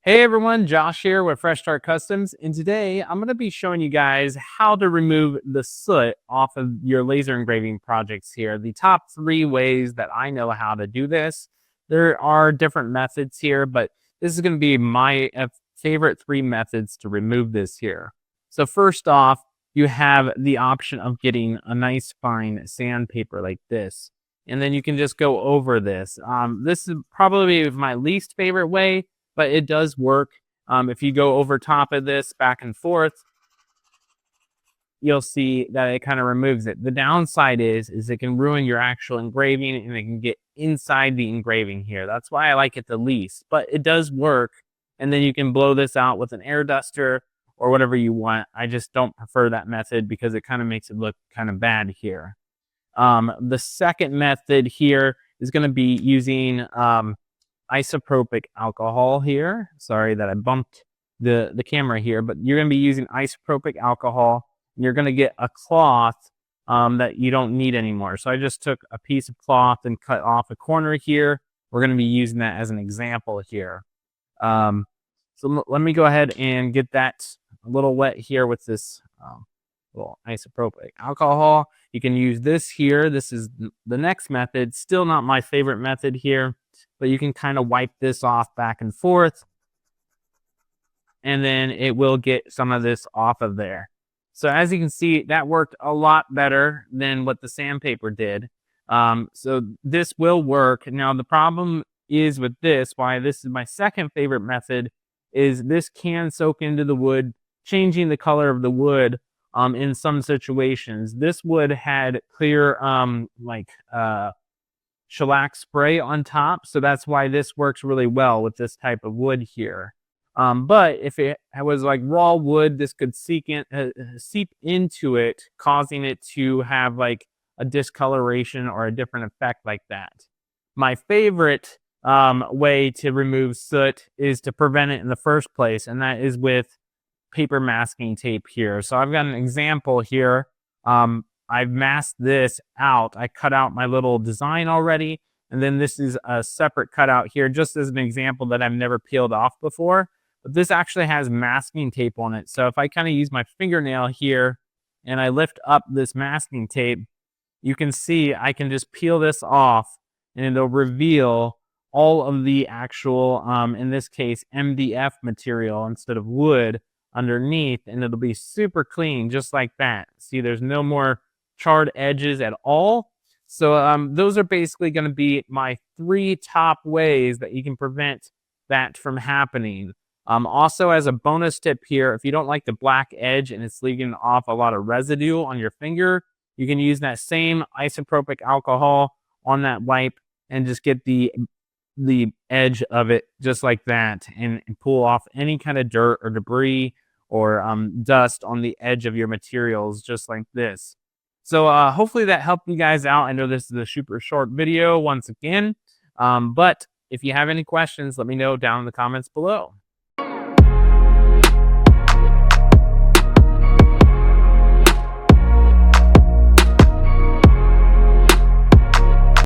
Hey everyone, Josh here with Fresh Start Customs, and today I'm going to be showing you guys how to remove the soot off of your laser engraving projects here. The top 3 ways that I know how to do this. There are different methods here, but this is going to be my favorite 3 methods to remove this here. So first off, you have the option of getting a nice fine sandpaper like this, and then you can just go over this. This is probably my least favorite way, but it does work. If you go over top of this back and forth, you'll see that it kind of removes it. The downside is it can ruin your actual engraving and it can get inside the engraving here. That's why I like it the least, but it does work. And then you can blow this out with an air duster or whatever you want. I just don't prefer that method because it kind of makes it look kind of bad here. The second method here is going to be using isopropyl alcohol here. Sorry that I bumped the camera here, but you're going to be using isopropyl alcohol. And you're going to get a cloth that you don't need anymore. So I just took a piece of cloth and cut off a corner here. We're going to be using that as an example here. So let me go ahead and get that a little wet here with this little isopropyl alcohol. You can use this here. This is the next method. Still not my favorite method here, but you can kind of wipe this off back and forth, and then it will get some of this off of there. So as you can see, that worked a lot better than what the sandpaper did. So this will work. Now the problem is with this, why this is my second favorite method, is this can soak into the wood, changing the color of the wood in some situations. This wood had clear shellac spray on top, so that's why this works really well with this type of wood here. But if it was like raw wood, this could seep into it, causing it to have like a discoloration or a different effect like that. My favorite way to remove soot is to prevent it in the first place, and that is with paper masking tape here. So I've got an example here. I've masked this out. I cut out my little design already, and then this is a separate cutout here, just as an example that I've never peeled off before. But this actually has masking tape on it. So if I kind of use my fingernail here and I lift up this masking tape, you can see I can just peel this off and it'll reveal all of the actual, in this case, MDF material instead of wood underneath, and it'll be super clean just like that. See, there's no more charred edges at all. So those are basically going to be my 3 top ways that you can prevent that from happening. Also, as a bonus tip here, if you don't like the black edge and it's leaving off a lot of residue on your finger, you can use that same isopropyl alcohol on that wipe and just get the edge of it just like that, and pull off any kind of dirt or debris or dust on the edge of your materials just like this. So hopefully that helped you guys out. I know this is a super short video once again, but if you have any questions, let me know down in the comments below.